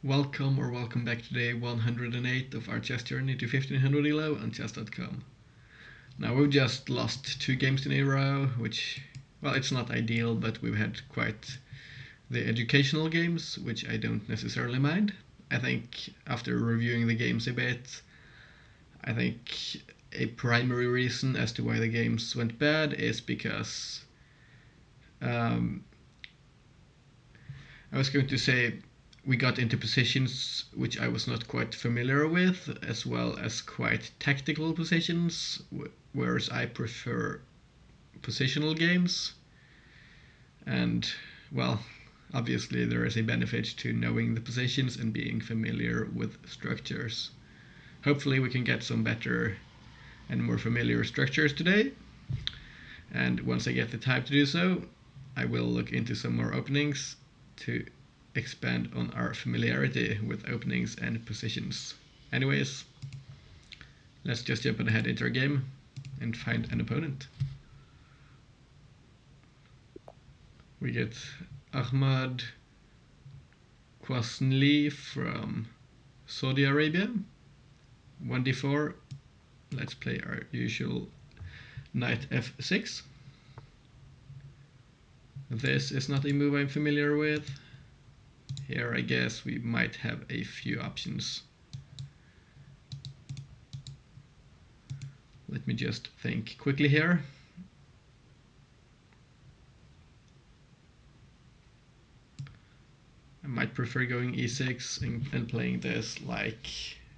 Welcome back to day 108 of our chess journey to 1500 ELO on chess.com. Now we've just lost 2 games in a row, which, well, it's not ideal, but we've had quite the educational games, which I don't necessarily mind. I think after reviewing the games a bit, I think a primary reason as to why the games went bad is because I was going to say we got into positions which I was not quite familiar with, as well as quite tactical positions, whereas I prefer positional games. And, well, obviously there is a benefit to knowing the positions and being familiar with structures. Hopefully we can get some better and more familiar structures today. And once I get the time to do so, I will look into some more openings to expand on our familiarity with openings and positions. Anyways, let's just jump ahead into our game and find an opponent. We get Ahmad Kwasnli from Saudi Arabia. 1d4. Let's play our usual knight f6. This is not a move I'm familiar with. Here I guess we might have a few options. Let me just think quickly here. I might prefer going e6 and playing this like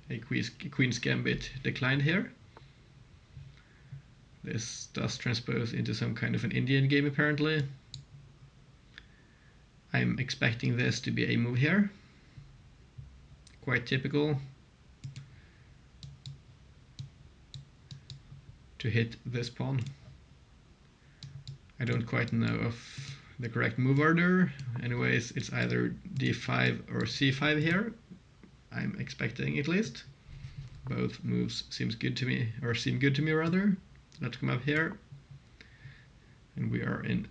a Queen's Gambit declined here. This does transpose into some kind of an Indian game apparently. I'm expecting this to be a move here. Quite typical. To hit this pawn. I don't quite know of the correct move order. Anyways, it's either d5 or c5 here. I'm expecting at least. Both moves seems good to me, or seem good to me rather. Let's come up here. And we are in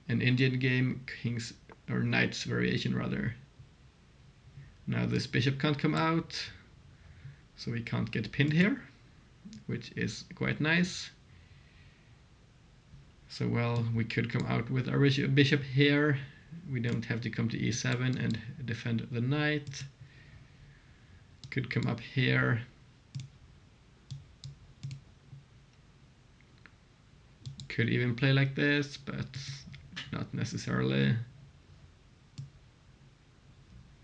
an Indian game, king's or knight's variation rather. Now this bishop can't come out, so we can't get pinned here, which is quite nice. So well, we could come out with our bishop here. We don't have to come to e7 and defend the knight. Could come up here. Could even play like this, but not necessarily.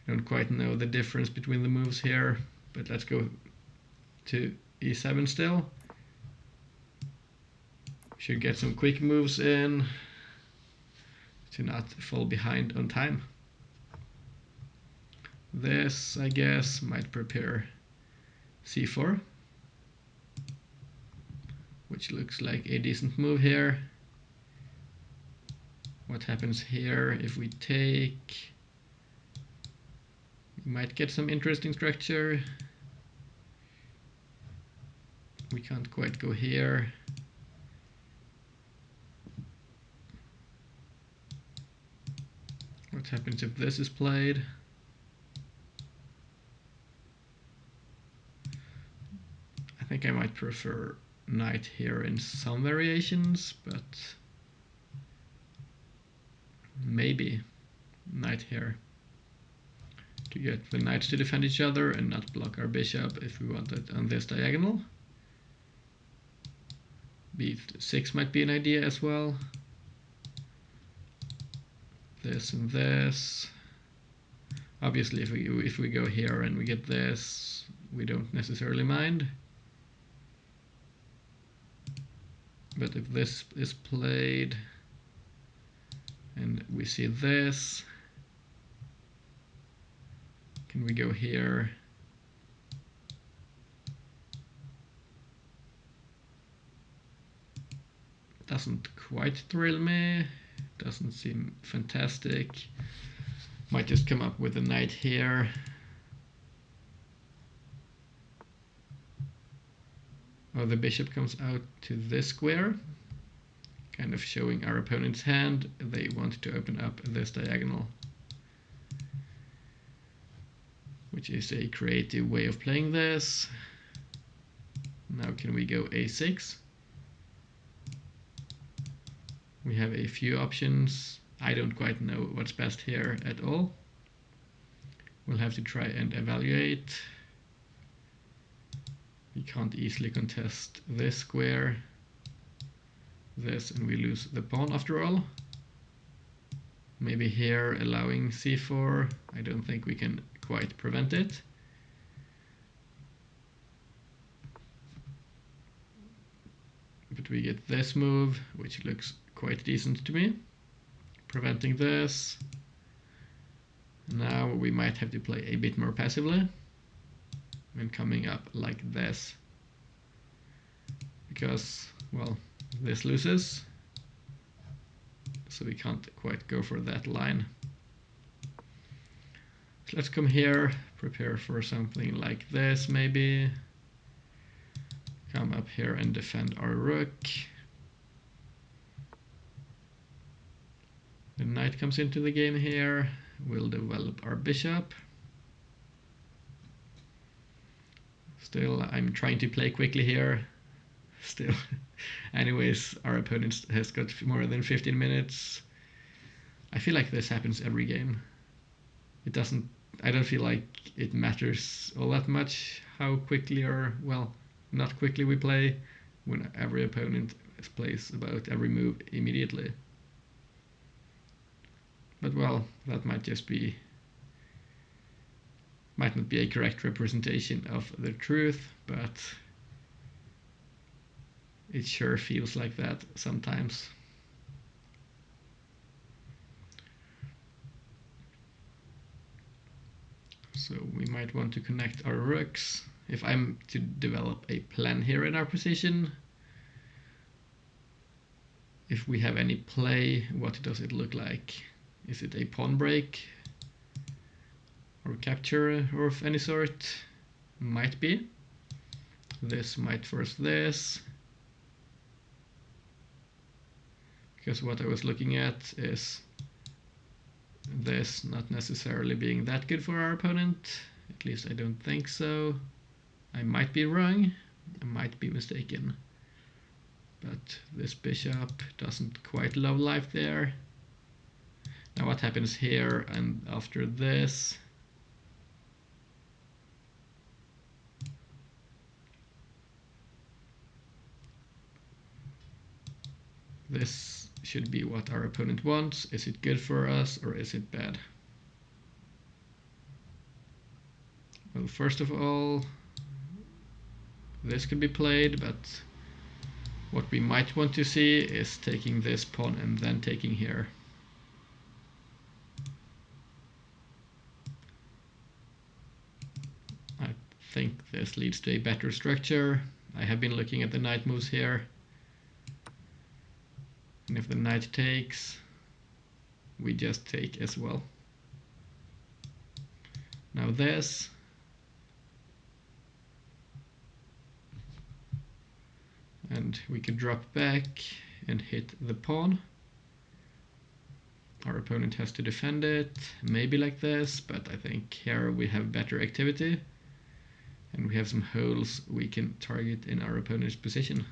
I don't quite know the difference between the moves here, but let's go to e7 still. Should get some quick moves in to not fall behind on time. This, I guess, might prepare c4, which looks like a decent move here. What happens here if we take? We might get some interesting structure. We can't quite go here. What happens if this is played? I think I might prefer knight here in some variations, but maybe knight here to get the knights to defend each other and not block our bishop if we want it on this diagonal. b6 might be an idea as well. This and this. Obviously if we go here and we get this, we don't necessarily mind. But if this is played and we see this, can we go here? Doesn't quite thrill me. Doesn't seem fantastic. Might just come up with a knight here. Oh, the bishop comes out to this square, kind of showing our opponent's hand. They want to open up this diagonal. which is a creative way of playing this. Now can we go a6? We have a few options. I don't quite know what's best here at all. We'll have to try and evaluate. We can't easily contest this square, this, and we lose the pawn after all. Maybe here allowing c4. I don't think we can quite prevent it. But we get this move, which looks quite decent to me, preventing this. Now we might have to play a bit more passively when coming up like this, because, well, this loses, so we can't quite go for that line. So let's come here, prepare for something like this maybe. Come up here and defend our rook. The knight comes into the game here. We'll develop our bishop. Still, I'm trying to play quickly here. Still. Anyways, our opponent has got more than 15 minutes. I feel like this happens every game. It doesn't, I don't feel like it matters all that much how quickly or, well, not quickly we play when every opponent plays about every move immediately. But well, that might just be, might not be a correct representation of the truth, but it sure feels like that sometimes. So we might want to connect our rooks. If I'm to develop a plan here in our position, if we have any play, what does it look like? Is it a pawn break or capture or of any sort? Might be. This might force this. Because what I was looking at is this not necessarily being that good for our opponent. At least I don't think so. I might be wrong. I might be mistaken. But this bishop doesn't quite love life there. Now what happens here and after this? This should be what our opponent wants. Is it good for us or is it bad? Well, first of all, this could be played, but what we might want to see is taking this pawn and then taking here. I think this leads to a better structure. I have been looking at the knight moves here. And if the knight takes, we just take as well. Now this. And we could drop back and hit the pawn. Our opponent has to defend it, maybe like this, but I think here we have better activity. And we have some holes we can target in our opponent's position.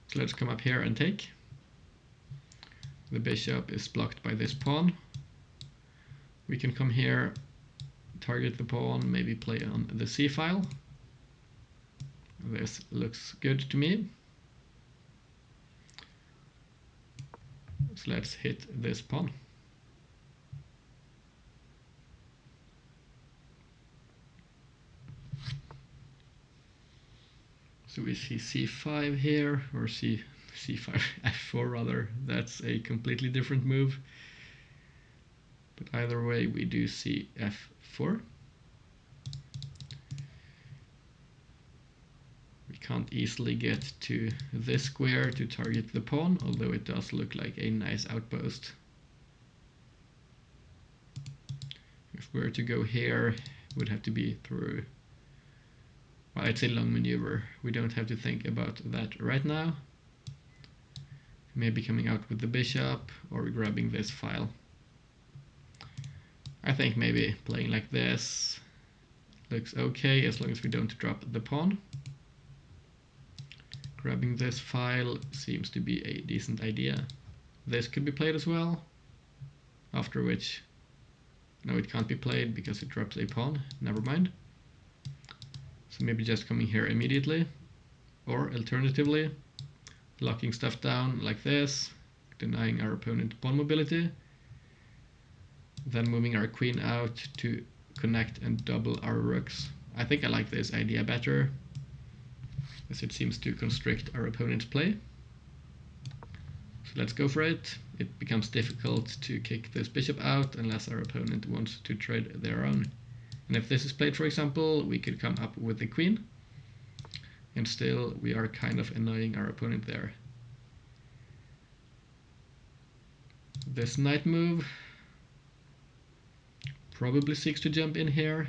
So let's come up here and take. The bishop is blocked by this pawn. We can come here, target the pawn, maybe play on the c-file. This looks good to me. So let's hit this pawn. So we see c5 here, or c5, f4 rather. That's a completely different move. But either way, we do see f4. We can't easily get to this square to target the pawn, although it does look like a nice outpost. If we were to go here, it would have to be through, well, it's a long maneuver. We don't have to think about that right now. Maybe coming out with the bishop or grabbing this file. I think maybe playing like this looks okay as long as we don't drop the pawn. Grabbing this file seems to be a decent idea. This could be played as well, after which, no, it can't be played because it drops a pawn, never mind. So maybe just coming here immediately, or alternatively, locking stuff down like this, denying our opponent pawn mobility, then moving our queen out to connect and double our rooks. I think I like this idea better, as it seems to constrict our opponent's play. So let's go for it. It becomes difficult to kick this bishop out unless our opponent wants to trade their own. And if this is played, for example, we could come up with the queen, and still we are kind of annoying our opponent there. This knight move probably seeks to jump in here.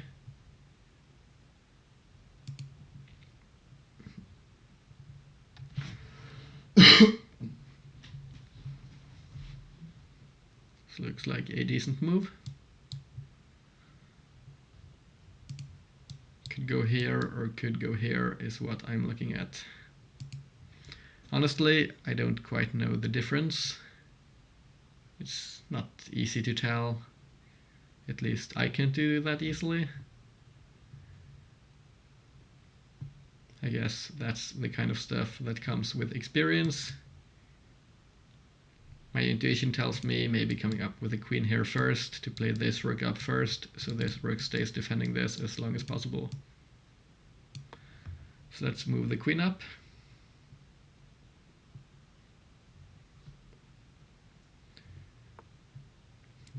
This looks like a decent move. Could go here or could go here is what I'm looking at. Honestly, I don't quite know the difference. It's not easy to tell. At least I can't do that easily. I guess that's the kind of stuff that comes with experience. My intuition tells me maybe coming up with a queen here first to play this rook up first, so this rook stays defending this as long as possible. So let's move the queen up.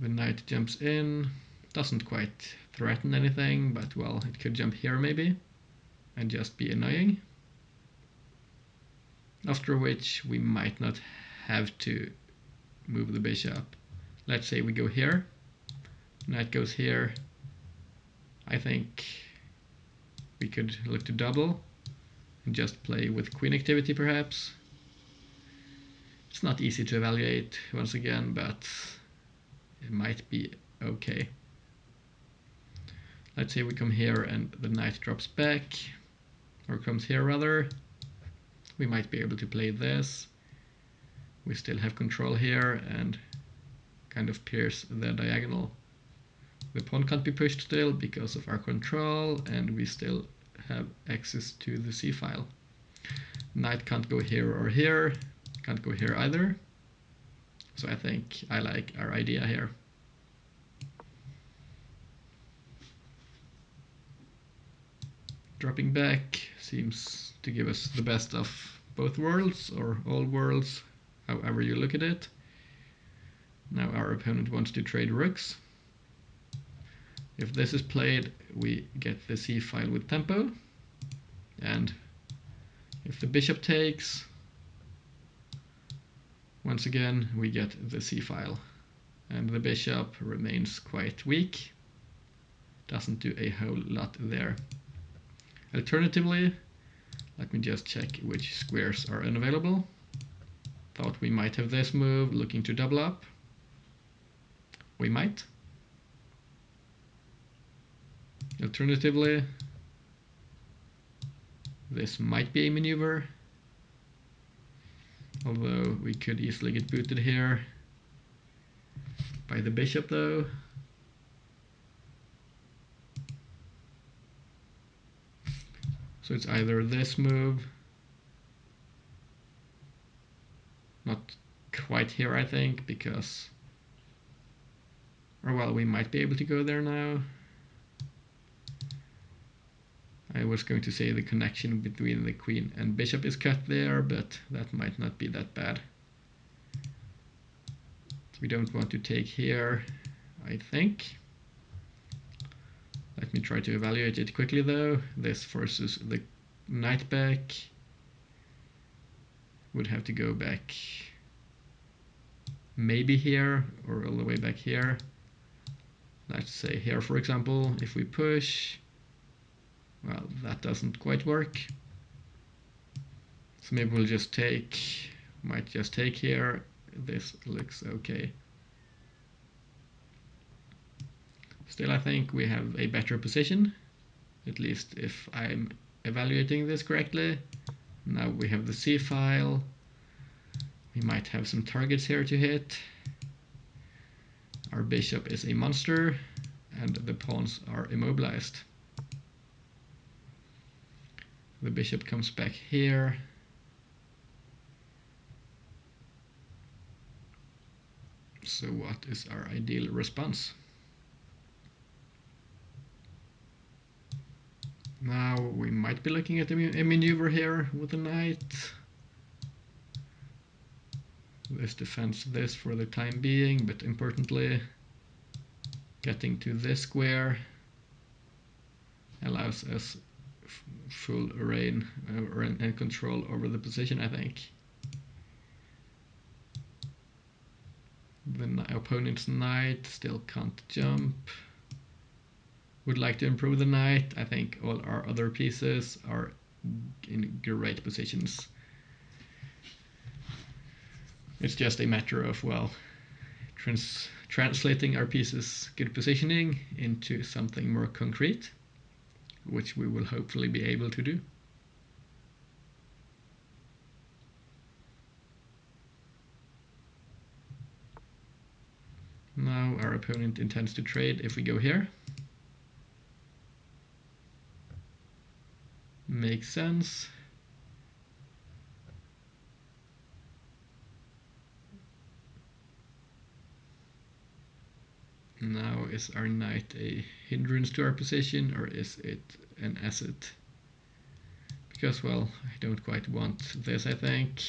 The knight jumps in, doesn't quite threaten anything, but well, it could jump here maybe and just be annoying. After which we might not have to move the bishop. Let's say we go here, knight goes here. I think we could look to double and just play with queen activity perhaps. It's not easy to evaluate once again, but it might be okay. Let's say we come here and the knight drops back, or comes here rather. We might be able to play this. We still have control here and kind of pierce the diagonal. The pawn can't be pushed still because of our control, and we still have access to the c-file. Knight can't go here or here, can't go here either. So I think I like our idea here. Dropping back seems to give us the best of both worlds, or all worlds, however you look at it. Now our opponent wants to trade rooks. If this is played, we get the c-file with tempo, and if the bishop takes, once again we get the c-file, and the bishop remains quite weak, doesn't do a whole lot there. Alternatively, let me just check which squares are unavailable. Thought we might have this move, looking to double up. We might. Alternatively, this might be a maneuver, although we could easily get booted here by the bishop though. So it's either this move, not quite here I think, because, or well, we might be able to go there now. I was going to say the connection between the queen and bishop is cut there, but that might not be that bad. We don't want to take here, I think. Let me try to evaluate it quickly though. This forces the knight back. Would have to go back maybe here, or all the way back here. Let's say here for example. If we push, well, that doesn't quite work. So maybe we'll just take, might just take here. This looks okay. Still, I think we have a better position, at least if I'm evaluating this correctly. Now we have the C file. We might have some targets here to hit. Our bishop is a monster, and the pawns are immobilized. The bishop comes back here. So what is our ideal response? Now we might be looking at a maneuver here with the knight. This defends this for the time being, but importantly, getting to this square allows us full reign and control over the position, I think. The opponent's knight still can't jump. Would like to improve the knight. I think all our other pieces are in great positions. It's just a matter of, well, translating our pieces' good positioning into something more concrete, which we will hopefully be able to do. Now our opponent intends to trade if we go here. Makes sense. Now, is our knight a hindrance to our position, or is it an asset? Because, well, I don't quite want this, I think.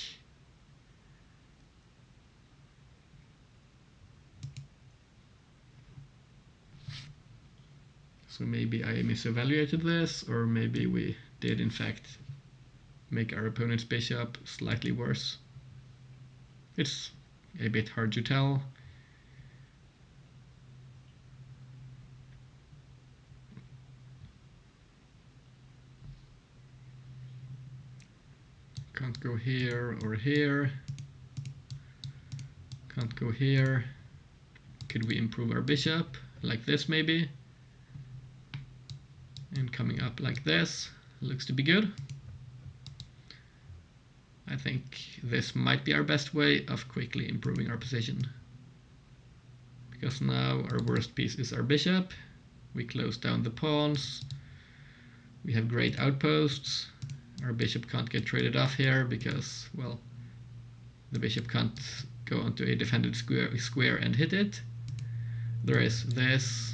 So maybe I misevaluated this, or maybe we did in fact make our opponent's bishop slightly worse. It's a bit hard to tell. Can't go here or here. Can't go here. Could we improve our bishop like this maybe? And coming up like this looks to be good. I think this might be our best way of quickly improving our position. Because now our worst piece is our bishop. We close down the pawns. We have great outposts. Our bishop can't get traded off here because, well, the bishop can't go onto a defended square and hit it. There is this,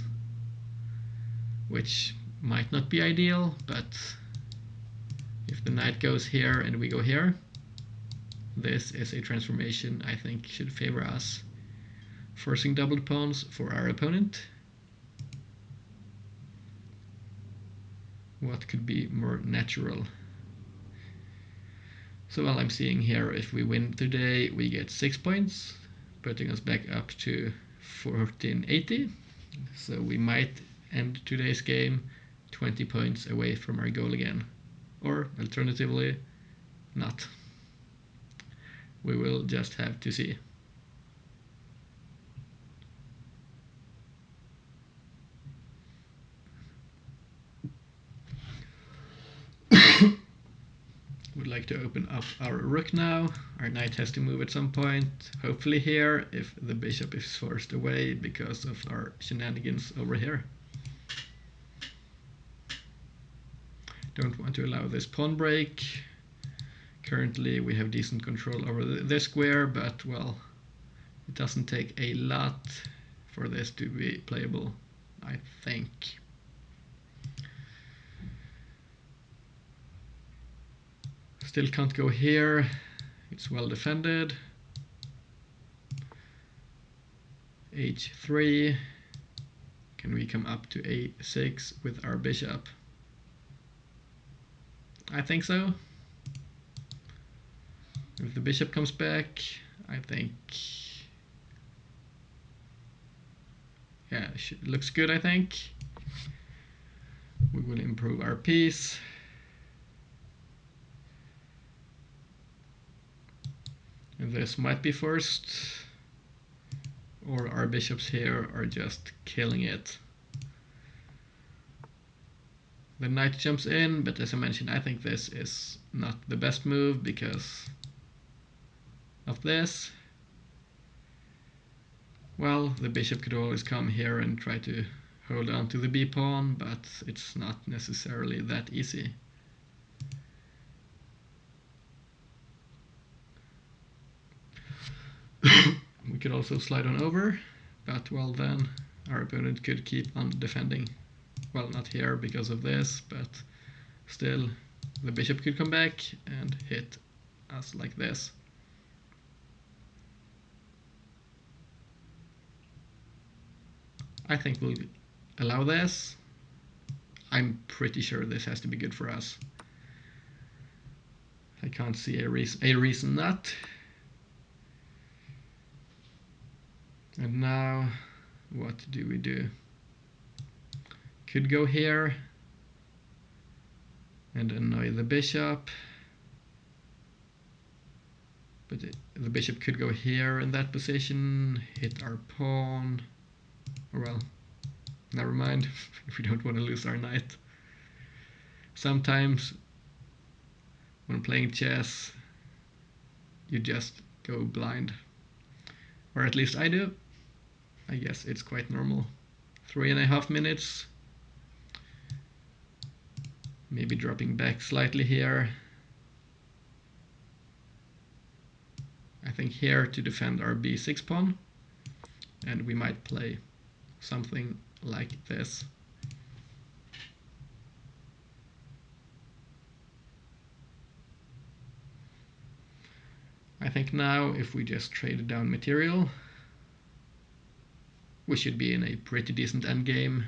which might not be ideal, but if the knight goes here and we go here, this is a transformation I think should favor us. Forcing doubled pawns for our opponent. What could be more natural? So while I'm seeing here, if we win today, we get 6 points, putting us back up to 1480. So we might end today's game 20 points away from our goal again. Or alternatively, not. We will just have to see. Would like to open up our rook now. Our knight has to move at some point, hopefully here, if the bishop is forced away because of our shenanigans over here. Don't want to allow this pawn break. Currently we have decent control over this square, but well, it doesn't take a lot for this to be playable, I think. Still can't go here, it's well defended. H3, can we come up to A6 with our bishop? I think so. If the bishop comes back, I think, yeah, it looks good, I think. We will improve our piece. This might be forced, or our bishops here are just killing it. the knight jumps in, but as I mentioned, I think this is not the best move because of this. Well, the bishop could always come here and try to hold on to the b pawn, but it's not necessarily that easy. We could also slide on over, but well, then our opponent could keep on defending. Well, not here because of this, but still the bishop could come back and hit us like this. I think we'll allow this. I'm pretty sure this has to be good for us. I can't see a reason not. And now, what do we do? Could go here and annoy the bishop. But the bishop could go here in that position, hit our pawn. Or well, never mind, if we don't want to lose our knight. Sometimes, when playing chess, you just go blind. Or at least I do. I guess it's quite normal. 3.5 minutes. Maybe dropping back slightly here. I think here to defend our b6 pawn. And we might play something like this. I think now if we just trade down material, we should be in a pretty decent endgame.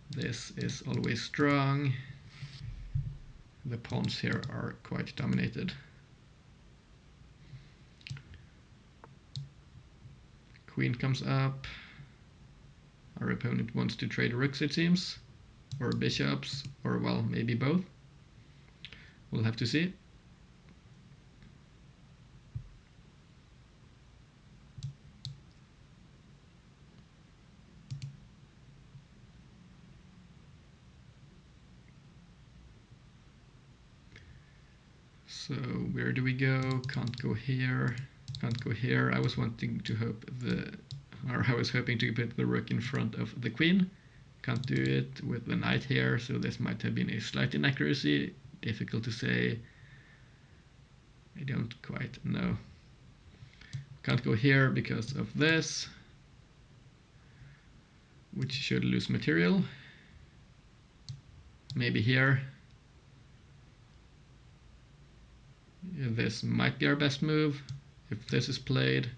This is always strong. The pawns here are quite dominated. Queen comes up. Our opponent wants to trade rooks, it seems, or bishops, or well, maybe both. We'll have to see. So where do we go? Can't go here. Can't go here. I was hoping to put the rook in front of the queen. Can't do it with the knight here, so this might have been a slight inaccuracy. Difficult to say. I don't quite know. Can't go here because of this, which should lose material. Maybe here. Yeah, this might be our best move if this is played.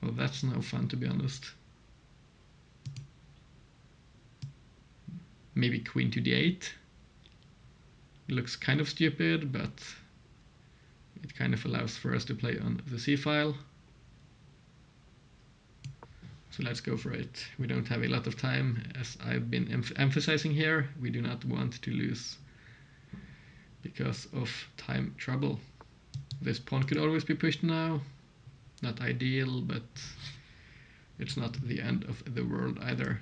Well, that's no fun, to be honest. Maybe queen to d8. It looks kind of stupid, but it kind of allows for us to play on the c-file. So let's go for it. We don't have a lot of time, as I've been emphasizing here. We do not want to lose because of time trouble. This pawn could always be pushed now. Not ideal, but it's not the end of the world either.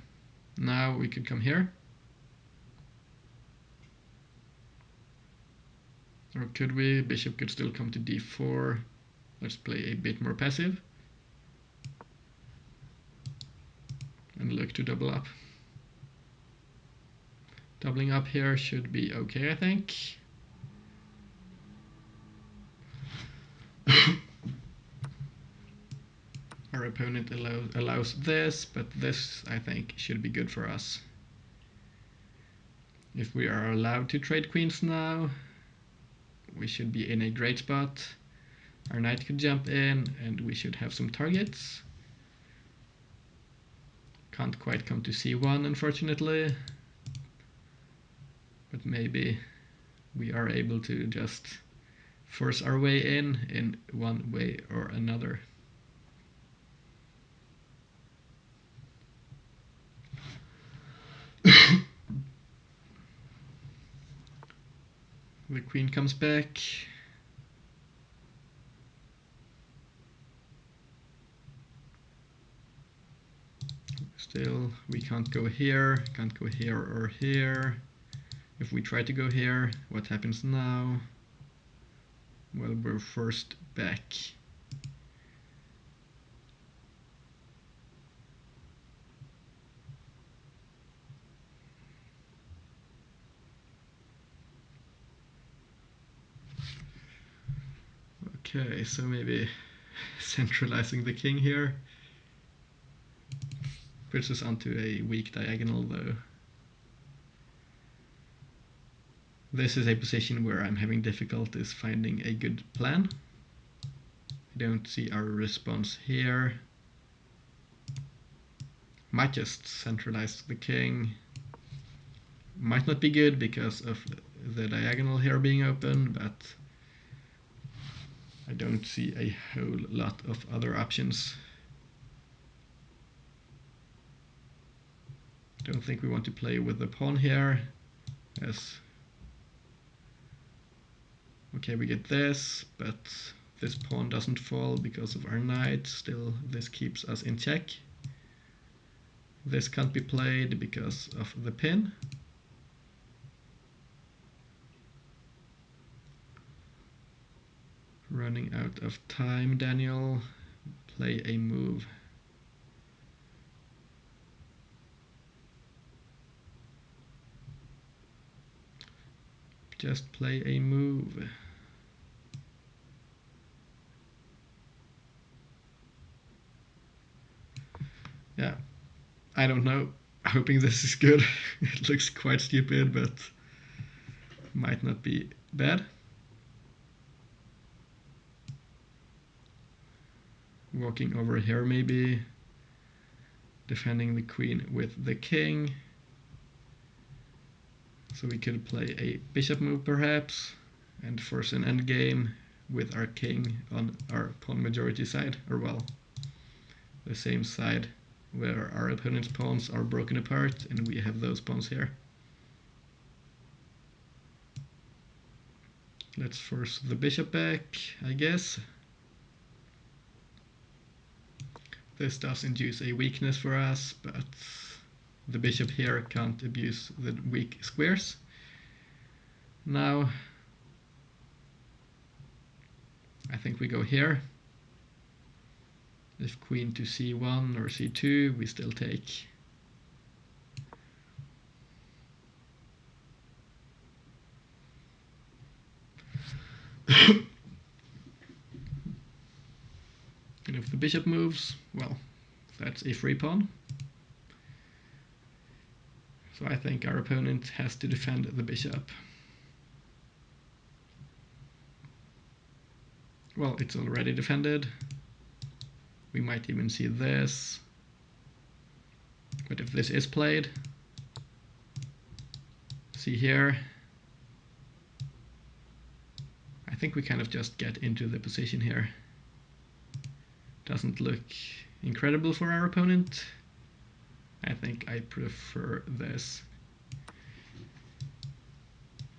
Now we could come here. Or could we? Bishop could still come to d4. Let's play a bit more passive. And look to double up. Doubling up here should be okay, I think. Our opponent allows this, but this, I think, should be good for us. If we are allowed to trade queens now, we should be in a great spot. Our knight could jump in, and we should have some targets. Can't quite come to c1, unfortunately. But maybe we are able to just force our way in one way or another. The queen comes back. Still, we can't go here or here. If we try to go here, what happens now? Well, we're forced back. Okay, so maybe centralizing the king here. Puts us onto a weak diagonal though. This is a position where I'm having difficulties finding a good plan. I don't see our response here. Might just centralize the king. Might not be good because of the diagonal here being open, but I don't see a whole lot of other options. Don't think we want to play with the pawn here. Yes. Okay, we get this, but this pawn doesn't fall because of our knight. Still, this keeps us in check. This can't be played because of the pin. Running out of time, Daniel. Play a move. Just play a move. Yeah, I don't know. Hoping this is good. It looks quite stupid, but might not be bad. Walking over here maybe. Defending the queen with the king. So we could play a bishop move perhaps and force an endgame with our king on our pawn majority side, or well, the same side where our opponent's pawns are broken apart and we have those pawns here. Let's force the bishop back, I guess. This does induce a weakness for us, but the bishop here can't abuse the weak squares. Now, I think we go here. If queen to c1 or c2, we still take. And if the bishop moves, well, that's a free pawn. So I think our opponent has to defend the bishop. Well, it's already defended. We might even see this. But if this is played, see here, I think we kind of just get into the position here. Doesn't look incredible for our opponent. I think I prefer this.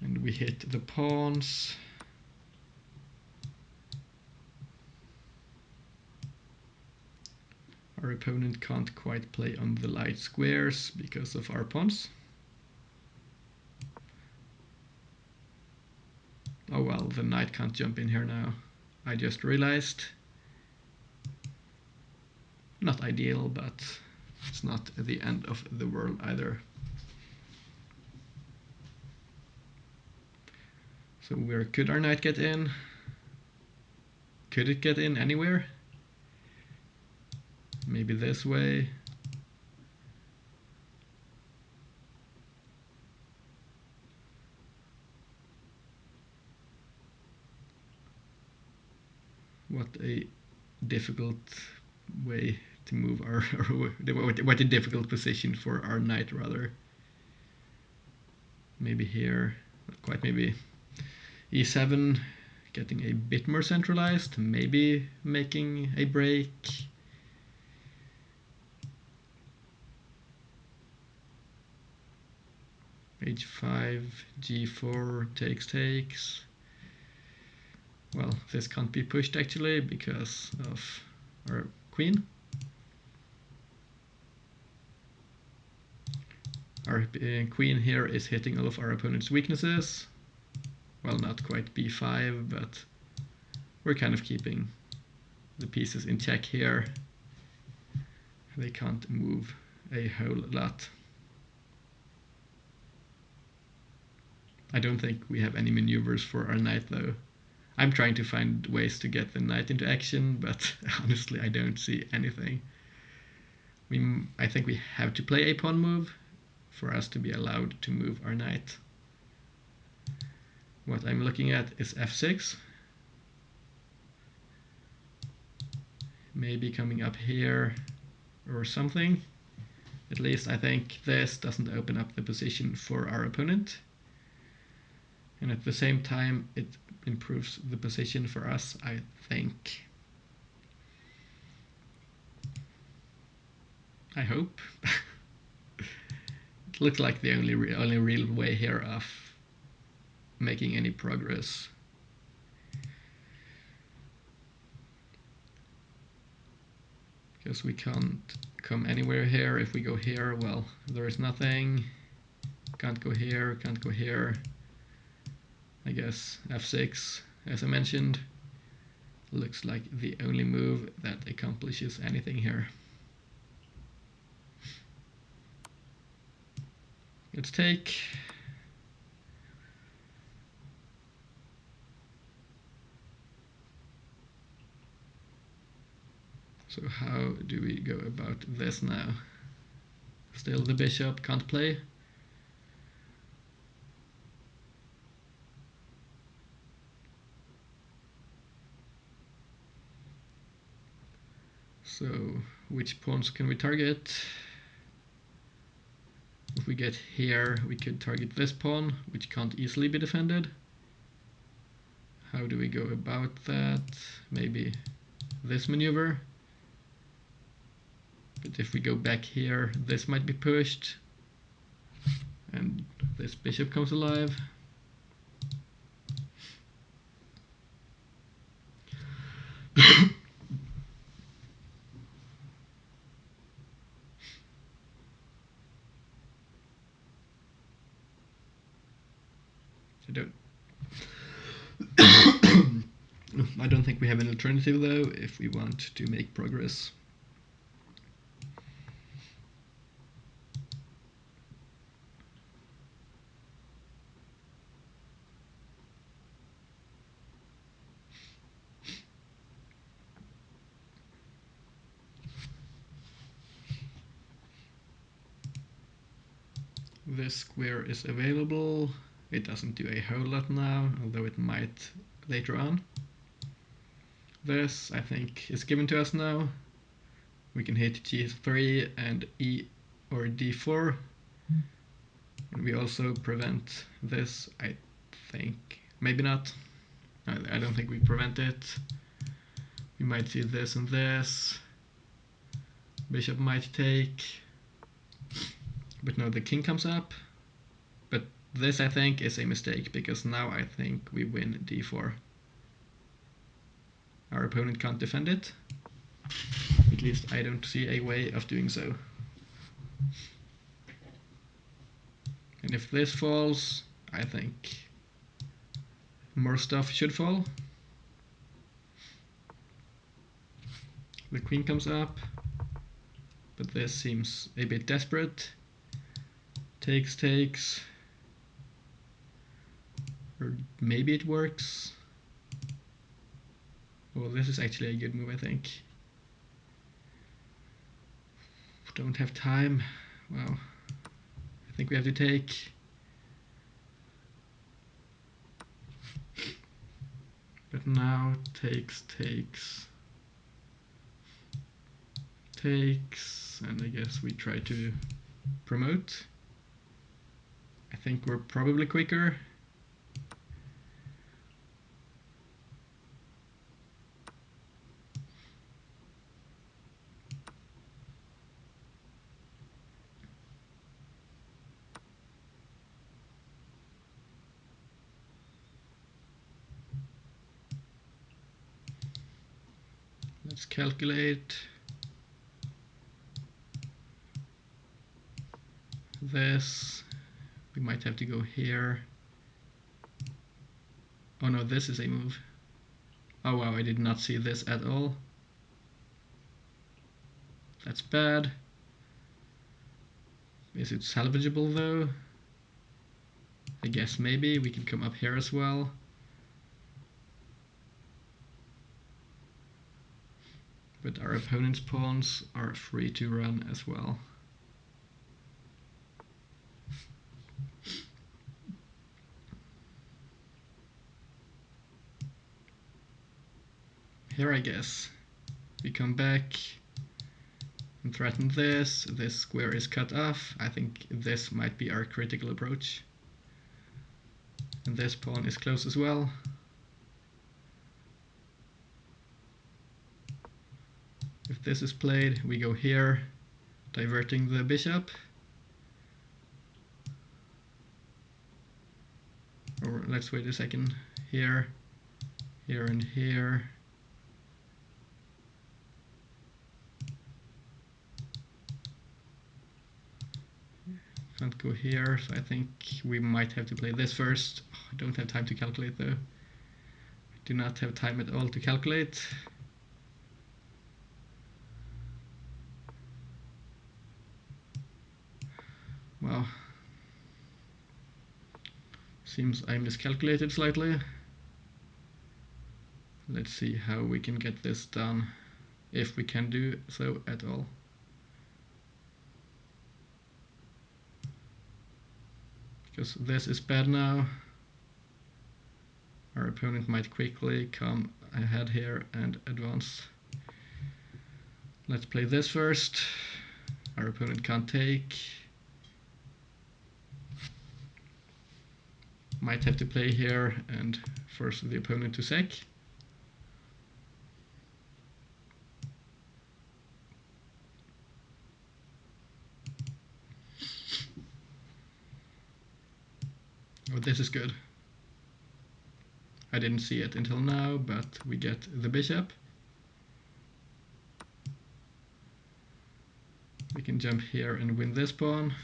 And we hit the pawns. Our opponent can't quite play on the light squares because of our pawns. Oh well, the knight can't jump in here now. I just realized. Not ideal, but it's not the end of the world either. So where could our knight get in? Could it get in anywhere? Maybe this way. What a difficult way to move our what a difficult position for our knight rather. Maybe here, not quite, maybe e7, getting a bit more centralized, maybe making a break. h5, g4, takes. Well, this can't be pushed actually because of our queen. Our queen here is hitting all of our opponent's weaknesses. Well, not quite b5, but we're kind of keeping the pieces in check here. They can't move a whole lot. I don't think we have any maneuvers for our knight though. I'm trying to find ways to get the knight into action, but honestly I don't see anything. I think we have to play a pawn move for us to be allowed to move our knight. What I'm looking at is f6. Maybe coming up here or something. At least I think this doesn't open up the position for our opponent. And at the same time it improves the position for us, I think. I hope. It looks like the only real way here of making any progress. Because we can't come anywhere here. If we go here, well, there is nothing. Can't go here, can't go here. I guess f6, as I mentioned, looks like the only move that accomplishes anything here. Let's take. So how do we go about this now? Still the bishop can't play. So which pawns can we target? If we get here, we could target this pawn, which can't easily be defended. How do we go about that? Maybe this maneuver. But if we go back here, this might be pushed. And this bishop comes alive. I don't think we have an alternative though if we want to make progress. This square is available. It doesn't do a whole lot now, although it might later on. This, I think, is given to us now. We can hit g3 and e or d4. And we also prevent this, I think. Maybe not. I don't think we prevent it. We might see this and this. Bishop might take. But no, the king comes up. But this, I think, is a mistake, because now I think we win d4. Our opponent can't defend it. At least I don't see a way of doing so. And if this falls, I think more stuff should fall. The queen comes up, but this seems a bit desperate. Takes, or maybe it works. Well, this is actually a good move, I think. Don't have time. Wow. I think we have to take. But now takes, and I guess we try to promote. I think we're probably quicker. Let's calculate. this. We might have to go here. Oh no, this is a move. Oh wow, I did not see this at all. That's bad. Is it salvageable though? I guess maybe. We can come up here as well. But our opponent's pawns are free to run as well. Here I guess. We come back and threaten this. This square is cut off. I think this might be our critical approach. And this pawn is close as well. If this is played, we go here, diverting the bishop. Or let's wait a second. Here, here and here. Can't go here, so I think we might have to play this first. Oh, I don't have time to calculate though. I do not have time at all to calculate. Well, seems I miscalculated slightly. Let's see how we can get this done, if we can do so at all. Because this is bad now. Our opponent might quickly come ahead here and advance. Let's play this first. Our opponent can't take. Might have to play here and force the opponent to sack. Oh, this is good. I didn't see it until now, but we get the bishop. We can jump here and win this pawn.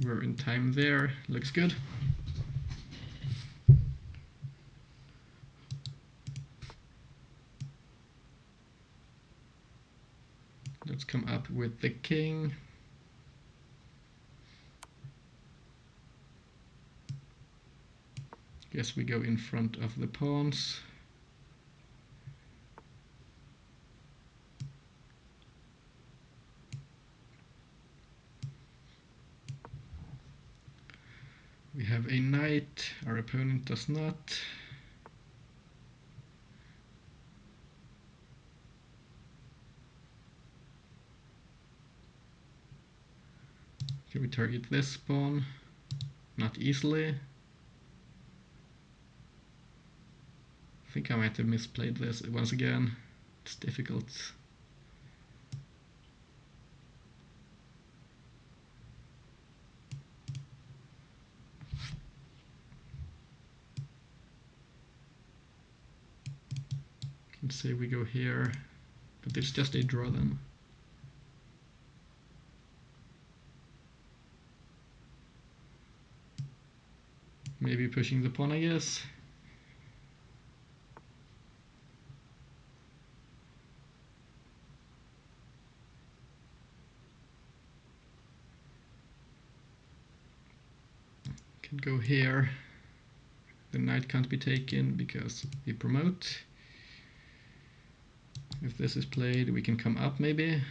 We're in time there, looks good. Let's come up with the king. Guess we go in front of the pawns. We have a knight, our opponent does not. Can we target this pawn? Not easily. I think I might have misplayed this once again. It's difficult. Can say we go here, but it's just a draw then. Maybe pushing the pawn, I guess. Can go here. The knight can't be taken because we promote. If this is played, we can come up maybe.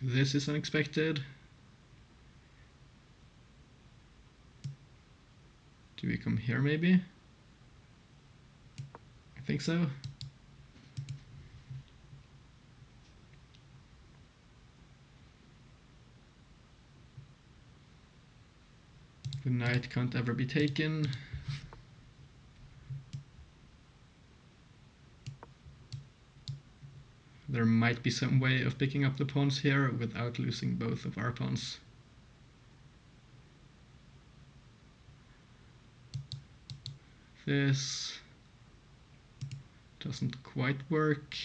This is unexpected. Do we come here maybe? I think so. The knight can't ever be taken. There might be some way of picking up the pawns here without losing both of our pawns. This doesn't quite work.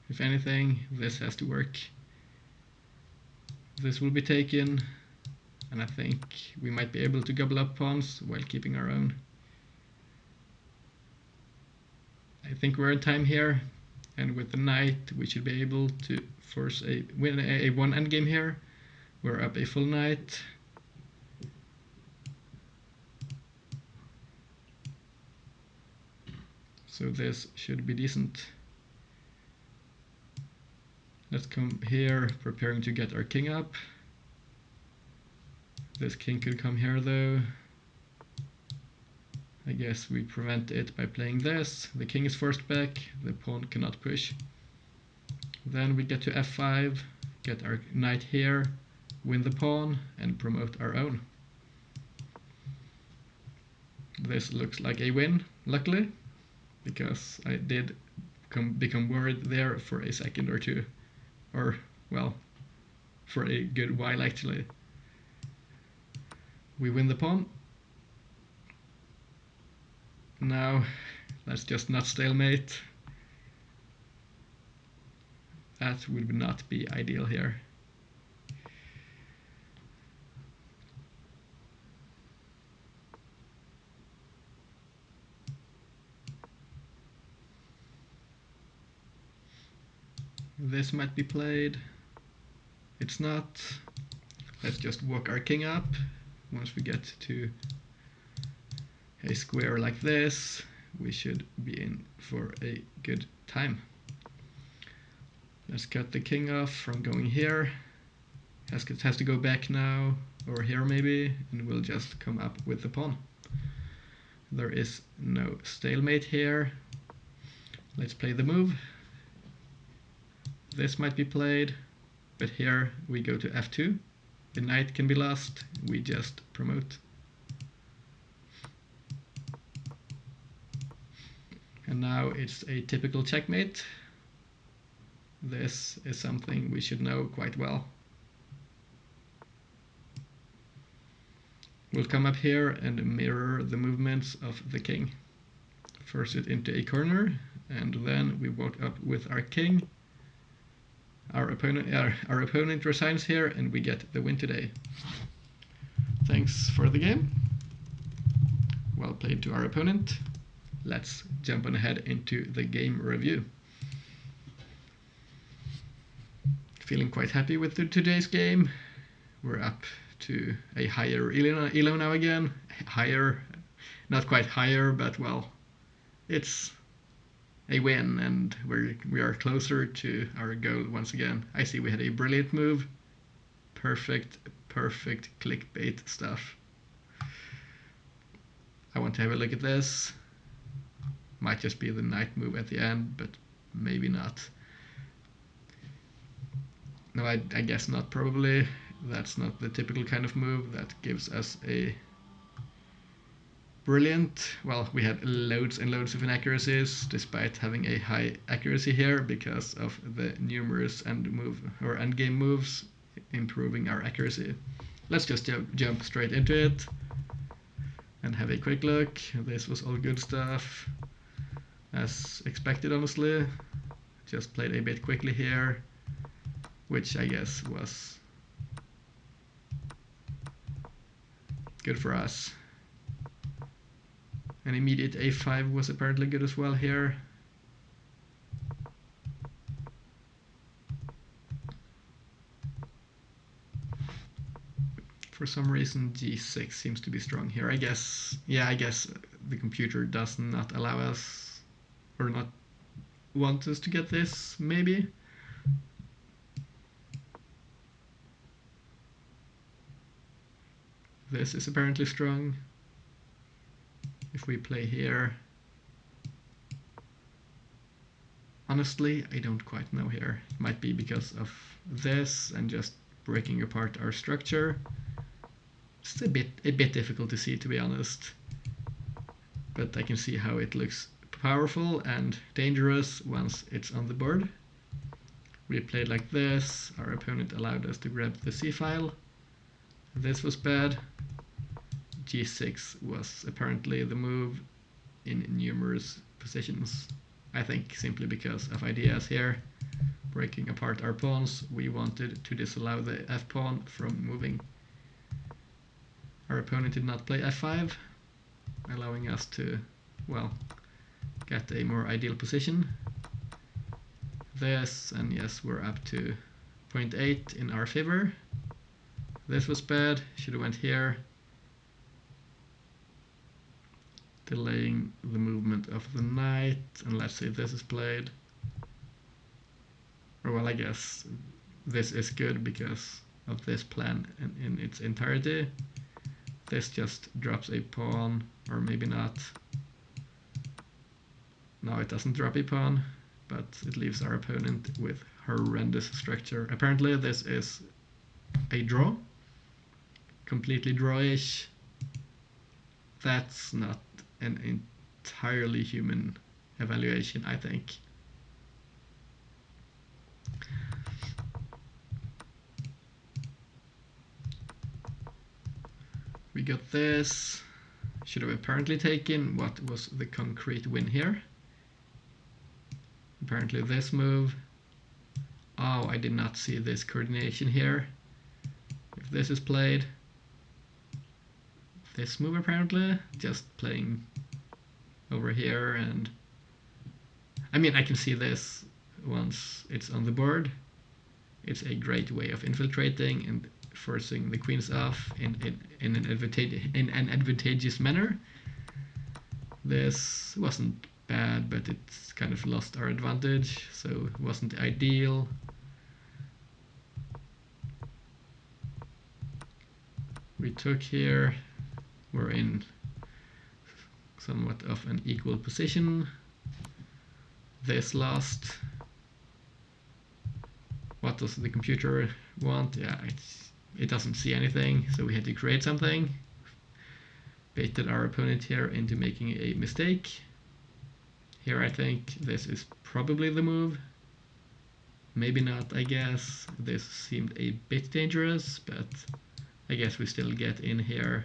If anything, this has to work. This will be taken, and I think we might be able to gobble up pawns while keeping our own. I think we're in time here, and with the knight we should be able to win a one endgame here. We're up a full knight. So this should be decent. Let's come here, preparing to get our king up. This king could come here though. I guess we prevent it by playing this. The king is forced back, the pawn cannot push. Then we get to f5, get our knight here, win the pawn, and promote our own. This looks like a win, luckily, because I did become worried there for a second or two. Or, well, for a good while actually. We win the pawn. Now, let's just not stalemate. That would not be ideal here. This might be played. It's not. Let's just walk our king up. Once we get to a square like this, we should be in for a good time. Let's cut the king off from going here. It has to go back now, or here maybe, and we'll just come up with the pawn. There is no stalemate here. Let's play the move. This might be played, but here we go to f2. The knight can be lost, we just promote. And now it's a typical checkmate. This is something we should know quite well. We'll come up here and mirror the movements of the king. Force it into a corner, and then we walk up with our king. Our opponent resigns here, and we get the win today. Thanks for the game. Well played to our opponent. Let's jump on ahead into the game review. Feeling quite happy with today's game. We're up to a higher ELO now again. Higher, not quite higher, but well, it's a win, and we are closer to our goal once again. I see we had a brilliant move. Perfect clickbait stuff. I want to have a look at this. Might just be the knight move at the end, but maybe not. No, I guess not, probably. That's not the typical kind of move that gives us a brilliant. Well, we had loads and loads of inaccuracies despite having a high accuracy here because of the numerous endgame moves improving our accuracy. Let's just jump straight into it and have a quick look. This was all good stuff, as expected, honestly. Just played a bit quickly here, which I guess was good for us. An immediate a5 was apparently good as well here. For some reason g6 seems to be strong here. I guess the computer does not allow us, or not want us to get this, maybe. This is apparently strong. If we play here, honestly, I don't quite know here. It might be because of this and just breaking apart our structure. It's a bit difficult to see, to be honest. But I can see how it looks powerful and dangerous once it's on the board. We played like this. Our opponent allowed us to grab the c-file. This was bad. g6 was apparently the move in numerous positions. I think simply because of ideas here. Breaking apart our pawns, we wanted to disallow the f-pawn from moving. Our opponent did not play f5, allowing us to, well, get a more ideal position. This, and yes, we're up to 0.8 in our favor. This was bad, should have went here. Delaying the movement of the knight, and let's see if this is played. Or well, I guess this is good because of this plan in its entirety. This just drops a pawn, or maybe not. No, it doesn't drop a pawn, but it leaves our opponent with horrendous structure. Apparently this is a draw. Completely drawish. That's not an entirely human evaluation, I think. We got this. Should have apparently taken what was the concrete win here. Apparently this move. Oh, I did not see this coordination here. If this is played, this move apparently, just playing over here, and I mean I can see this once it's on the board. It's a great way of infiltrating and forcing the queens off in an advantageous manner. This wasn't bad, but it's kind of lost our advantage, so it wasn't ideal. We took here. We're in somewhat of an equal position. This lost. What does the computer want? Yeah, it doesn't see anything, so we had to create something. Baited our opponent here into making a mistake. Here I think this is probably the move. Maybe not, I guess. This seemed a bit dangerous, but I guess we still get in here.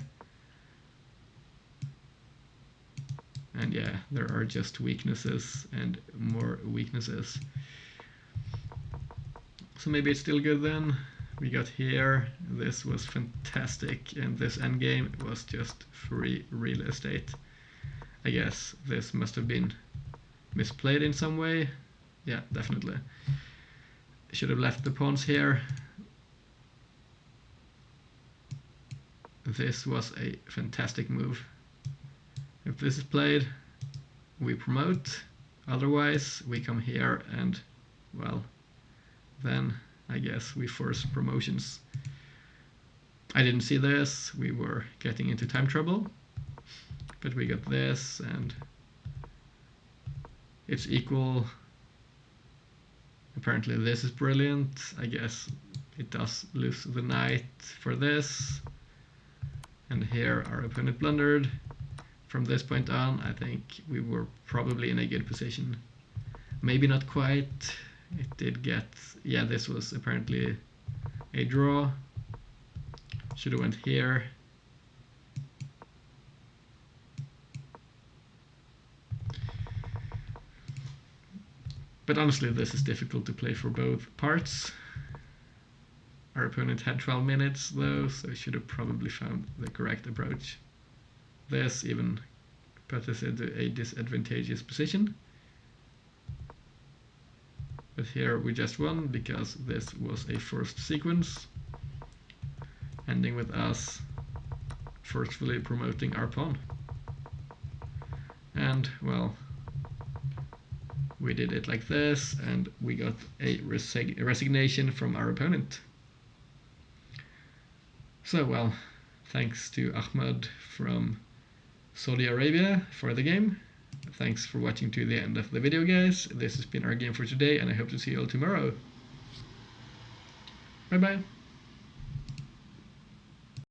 And yeah, there are just weaknesses and more weaknesses. So maybe it's still good then. We got here. This was fantastic, and this endgame was just free real estate. I guess this must have been misplayed in some way. Yeah, definitely. Should have left the pawns here. This was a fantastic move. If this is played, we promote. Otherwise, we come here and, well, then I guess we force promotions. I didn't see this. We were getting into time trouble. But we got this, and it's equal. Apparently this is brilliant. I guess it does lose the knight for this. And here our opponent blundered. From this point on, I think we were probably in a good position. Maybe not quite. It did get, yeah, this was apparently a draw. Should have went here. But honestly, this is difficult to play for both parts. Our opponent had 12 minutes though, so should have probably found the correct approach. This even put us into a disadvantageous position. But here we just won because this was a forced sequence, ending with us forcefully promoting our pawn. And, well, we did it like this, and we got a resignation from our opponent. So, well, thanks to Ahmed from Saudi Arabia for the game. Thanks for watching to the end of the video, guys. This has been our game for today, and I hope to see you all tomorrow. Bye bye.